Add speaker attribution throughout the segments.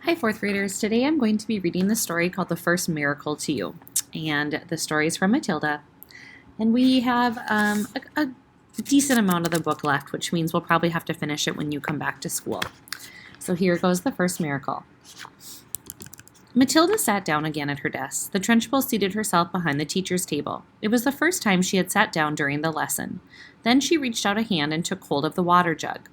Speaker 1: Hi, fourth graders. Today I'm going to be reading the story called The First Miracle to You. And the story is from Matilda. And we have a decent amount of the book left, which means we'll probably have to finish it when you come back to school. So here goes The First Miracle. Matilda sat down again at her desk. The Trenchbull seated herself behind the teacher's table. It was the first time she had sat down during the lesson. Then she reached out a hand and took hold of the water jug.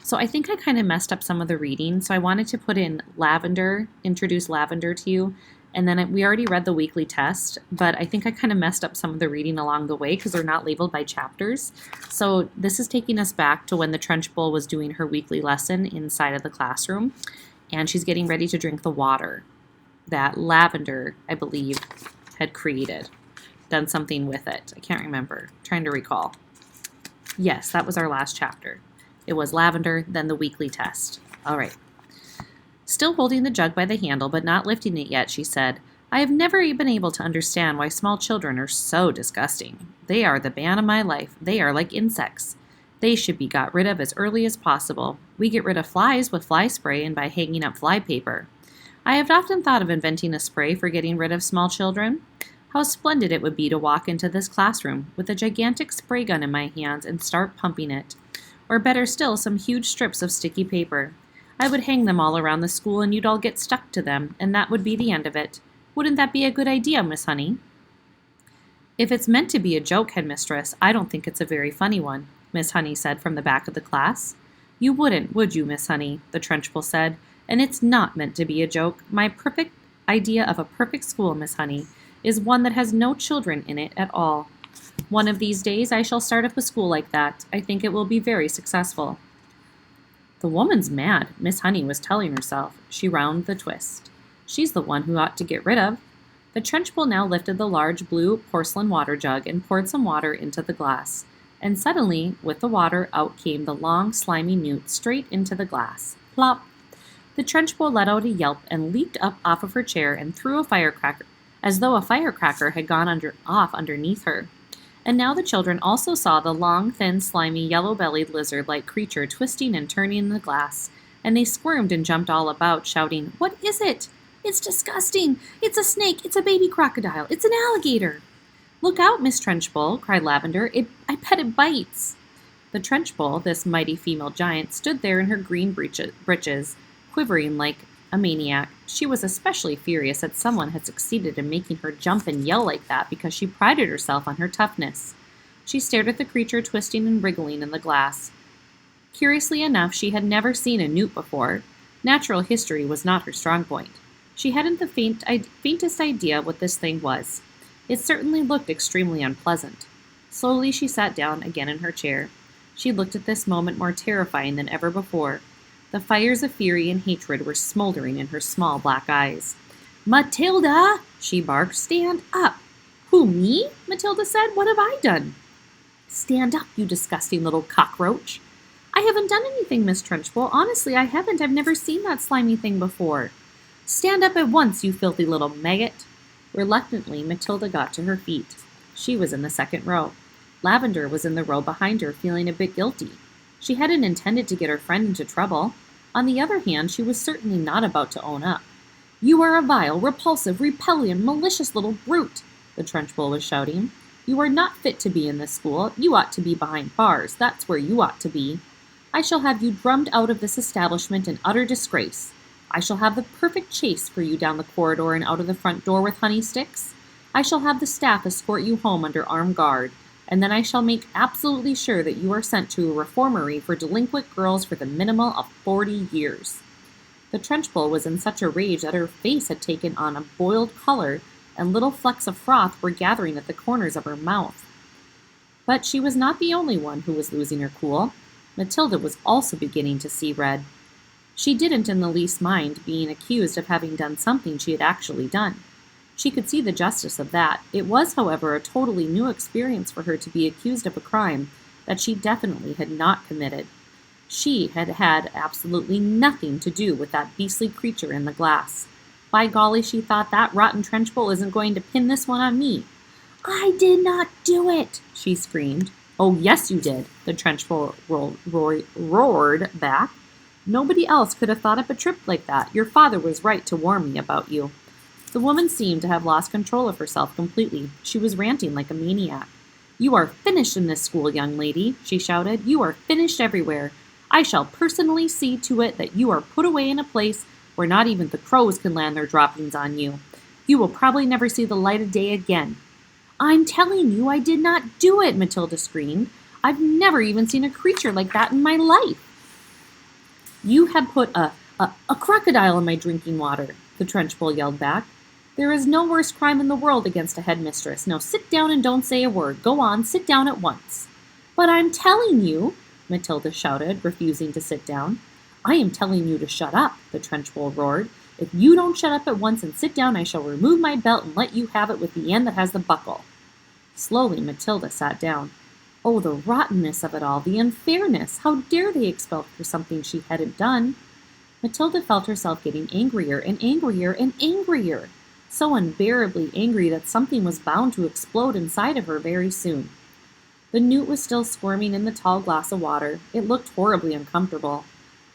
Speaker 1: So I think I kind of messed up some of the reading, so I wanted to put in lavender, introduce lavender to you, and then we already read the weekly test, but I think I kind of messed up some of the reading along the way because they're not labeled by chapters. So this is taking us back to when the Trenchbull was doing her weekly lesson inside of the classroom, and she's getting ready to drink the water that lavender, I believe, had created, done something with it. I can't remember, trying to recall. Yes, that was our last chapter. It was lavender, then the weekly test. All right. Still holding the jug by the handle, but not lifting it yet, she said, I have never been able to understand why small children are so disgusting. They are the bane of my life. They are like insects. They should be got rid of as early as possible. We get rid of flies with fly spray and by hanging up fly paper. I have often thought of inventing a spray for getting rid of small children. How splendid it would be to walk into this classroom with a gigantic spray gun in my hands and start pumping it. Or better still, some huge strips of sticky paper. I would hang them all around the school and you'd all get stuck to them, and that would be the end of it. Wouldn't that be a good idea, Miss Honey? If it's meant to be a joke, Headmistress, I don't think it's a very funny one, Miss Honey said from the back of the class. You wouldn't, would you, Miss Honey? The Trenchbull said. And it's not meant to be a joke. My perfect idea of a perfect school, Miss Honey, is one that has no children in it at all. One of these days I shall start up a school like that. I think it will be very successful. The woman's mad, Miss Honey was telling herself. She rounded the twist. She's the one who ought to get rid of. The Trenchbull now lifted the large blue porcelain water jug and poured some water into the glass. And suddenly, with the water, out came the long, slimy newt straight into the glass. Plop! The Trenchbull let out a yelp and leaped up off of her chair and threw a firecracker, as though a firecracker had gone off underneath her. And now the children also saw the long, thin, slimy, yellow-bellied lizard-like creature twisting and turning in the glass, and they squirmed and jumped all about, shouting, What is it? It's disgusting! It's a snake! It's a baby crocodile! It's an alligator! Look out, Miss Trenchbull, cried Lavender. I bet it bites! The Trenchbull, this mighty female giant, stood there in her green breeches, quivering like a maniac. She was especially furious that someone had succeeded in making her jump and yell like that because she prided herself on her toughness. She stared at the creature twisting and wriggling in the glass. Curiously enough, she had never seen a newt before. Natural history was not her strong point. She hadn't the faintest idea what this thing was. It certainly looked extremely unpleasant. Slowly she sat down again in her chair. She looked at this moment more terrifying than ever before. The fires of fury and hatred were smoldering in her small black eyes. Matilda, she barked, stand up. Who, me? Matilda said. What have I done? Stand up, you disgusting little cockroach. I haven't done anything, Miss Trenchbull. Honestly, I haven't. I've never seen that slimy thing before. Stand up at once, you filthy little maggot. Reluctantly, Matilda got to her feet. She was in the second row. Lavender was in the row behind her, feeling a bit guilty. She hadn't intended to get her friend into trouble. On the other hand, she was certainly not about to own up. You are a vile, repulsive, repellent, malicious little brute, the Trenchbull was shouting. You are not fit to be in this school. You ought to be behind bars. That's where you ought to be. I shall have you drummed out of this establishment in utter disgrace. I shall have the perfect chase for you down the corridor and out of the front door with honey sticks. I shall have the staff escort you home under armed guard. And then I shall make absolutely sure that you are sent to a reformatory for delinquent girls for the minimum of 40 years. The Trenchbull was in such a rage that her face had taken on a boiled color, and little flecks of froth were gathering at the corners of her mouth. But she was not the only one who was losing her cool. Matilda was also beginning to see red. She didn't in the least mind being accused of having done something she had actually done. She could see the justice of that. It was, however, a totally new experience for her to be accused of a crime that she definitely had not committed. She had had absolutely nothing to do with that beastly creature in the glass. By golly, she thought, that rotten Trenchbull isn't going to pin this one on me. I did not do it, she screamed. Oh, yes, you did, the Trenchbull roared back. Nobody else could have thought up a trip like that. Your father was right to warn me about you." The woman seemed to have lost control of herself completely. She was ranting like a maniac. "You are finished in this school, young lady," she shouted. "You are finished everywhere. I shall personally see to it that you are put away in a place where not even the crows can land their droppings on you. You will probably never see the light of day again." "I'm telling you I did not do it," Matilda screamed. "I've never even seen a creature like that in my life." "You have put a crocodile in my drinking water," the Trenchbull yelled back. "There is no worse crime in the world against a headmistress. Now sit down and don't say a word. Go on, sit down at once." "But I'm telling you," Matilda shouted, refusing to sit down. "I am telling you to shut up," the Trenchbull roared. "If you don't shut up at once and sit down, I shall remove my belt and let you have it with the end that has the buckle." Slowly, Matilda sat down. Oh, the rottenness of it all, the unfairness! How dare they expel her for something she hadn't done? Matilda felt herself getting angrier and angrier and angrier, so unbearably angry that something was bound to explode inside of her very soon. The newt was still squirming in the tall glass of water. It looked horribly uncomfortable.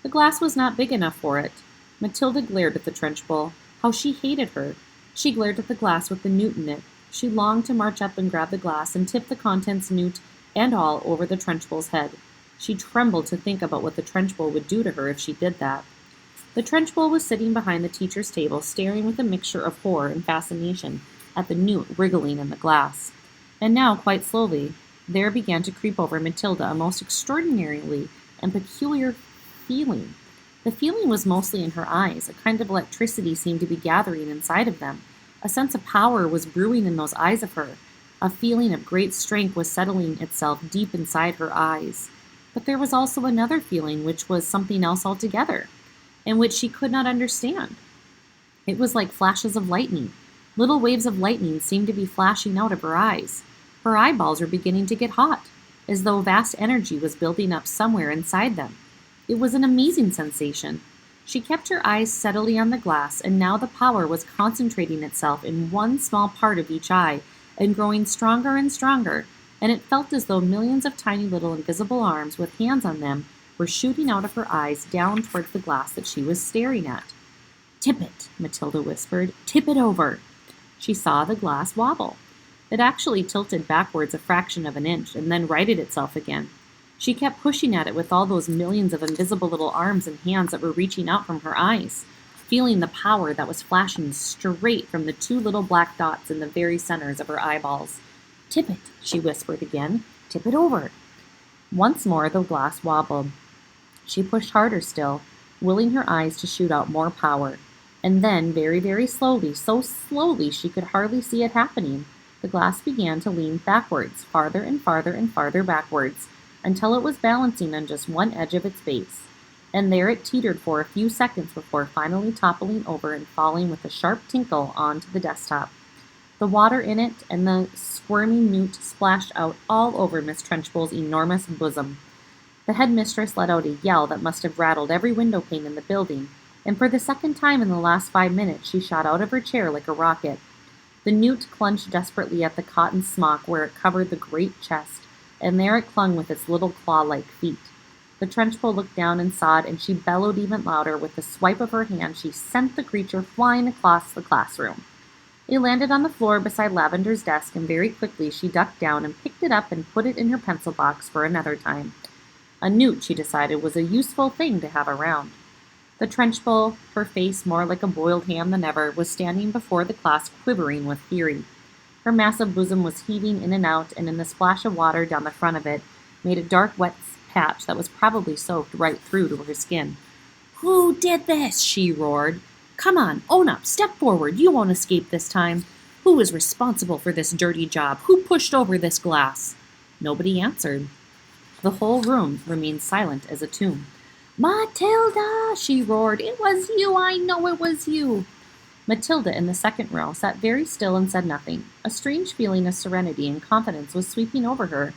Speaker 1: The glass was not big enough for it. Matilda glared at the Trenchbull. How she hated her! She glared at the glass with the newt in it. She longed to march up and grab the glass and tip the contents, newt and all, over the Trenchbull's head. She trembled to think about what the Trenchbull would do to her if she did that. The Trenchbull was sitting behind the teacher's table, staring with a mixture of horror and fascination at the newt wriggling in the glass. And now, quite slowly, there began to creep over Matilda a most extraordinarily and peculiar feeling. The feeling was mostly in her eyes. A kind of electricity seemed to be gathering inside of them. A sense of power was brewing in those eyes of her. A feeling of great strength was settling itself deep inside her eyes. But there was also another feeling which was something else altogether, and which she could not understand. It was like flashes of lightning. Little waves of lightning seemed to be flashing out of her eyes. Her eyeballs were beginning to get hot, as though vast energy was building up somewhere inside them. It was an amazing sensation. She kept her eyes steadily on the glass, and now the power was concentrating itself in one small part of each eye, and growing stronger and stronger, and it felt as though millions of tiny little invisible arms with hands on them were shooting out of her eyes down towards the glass that she was staring at. "Tip it," Matilda whispered. "Tip it over." She saw the glass wobble. It actually tilted backwards a fraction of an inch and then righted itself again. She kept pushing at it with all those millions of invisible little arms and hands that were reaching out from her eyes, feeling the power that was flashing straight from the two little black dots in the very centers of her eyeballs. "Tip it," she whispered again. "Tip it over." Once more the glass wobbled. She pushed harder still, willing her eyes to shoot out more power. And then, very, very slowly, so slowly she could hardly see it happening, the glass began to lean backwards, farther and farther and farther backwards, until it was balancing on just one edge of its base. And there it teetered for a few seconds before finally toppling over and falling with a sharp tinkle onto the desktop. The water in it and the squirming newt splashed out all over Miss Trenchbull's enormous bosom. The headmistress let out a yell that must have rattled every window pane in the building, and for the second time in the last 5 minutes she shot out of her chair like a rocket. The newt clutched desperately at the cotton smock where it covered the great chest, and there it clung with its little claw-like feet. The Trenchbull looked down and saw it, and she bellowed even louder. With a swipe of her hand, she sent the creature flying across the classroom. It landed on the floor beside Lavender's desk, and very quickly she ducked down and picked it up and put it in her pencil box for another time. A newt, she decided, was a useful thing to have around. The Trenchbull, her face more like a boiled ham than ever, was standing before the class quivering with fury. Her massive bosom was heaving in and out, and in the splash of water down the front of it made a dark wet patch that was probably soaked right through to her skin. "Who did this?" she roared. "Come on, own up, step forward, you won't escape this time. Who is responsible for this dirty job? Who pushed over this glass?" Nobody answered. The whole room remained silent as a tomb. "Matilda!" she roared. "It was you! I know it was you!" Matilda, in the second row, sat very still and said nothing. A strange feeling of serenity and confidence was sweeping over her,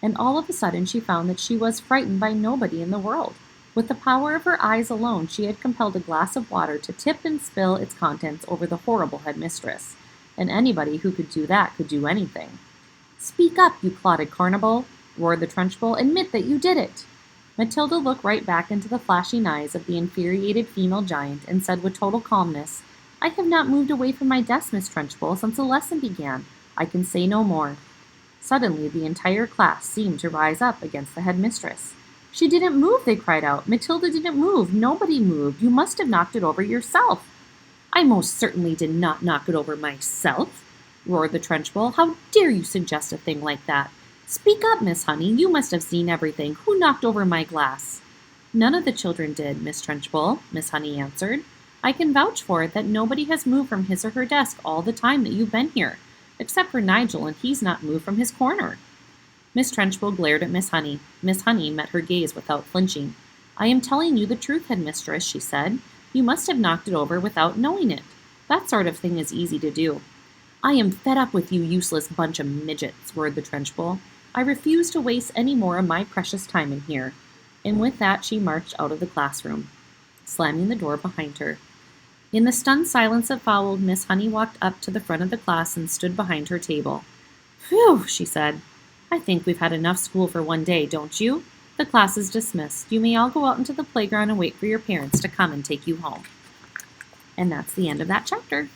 Speaker 1: and all of a sudden she found that she was frightened by nobody in the world. With the power of her eyes alone, she had compelled a glass of water to tip and spill its contents over the horrible headmistress, and anybody who could do that could do anything. "Speak up, you clotted carnival!" roared the Trenchbull. "Admit that you did it!" Matilda looked right back into the flashing eyes of the infuriated female giant and said with total calmness, "I have not moved away from my desk, Miss Trunchbull, since the lesson began. I can say no more." Suddenly, the entire class seemed to rise up against the headmistress. "She didn't move," they cried out. "Matilda didn't move. Nobody moved. You must have knocked it over yourself." "I most certainly did not knock it over myself," roared the Trunchbull. "How dare you suggest a thing like that? Speak up, Miss Honey. You must have seen everything. Who knocked over my glass?" "None of the children did, Miss Trunchbull," Miss Honey answered. "I can vouch for it that nobody has moved from his or her desk all the time that you've been here, except for Nigel, and he's not moved from his corner." Miss Trunchbull glared at Miss Honey. Miss Honey met her gaze without flinching. "I am telling you the truth, headmistress," she said. "You must have knocked it over without knowing it. That sort of thing is easy to do." "I am fed up with you useless bunch of midgets," roared the Trunchbull. "I refuse to waste any more of my precious time in here." And with that she marched out of the classroom, slamming the door behind her. In the stunned silence that followed, Miss Honey walked up to the front of the class and stood behind her table. "Phew," she said. "I think we've had enough school for one day, don't you? The class is dismissed. You may all go out into the playground and wait for your parents to come and take you home." And that's the end of that chapter.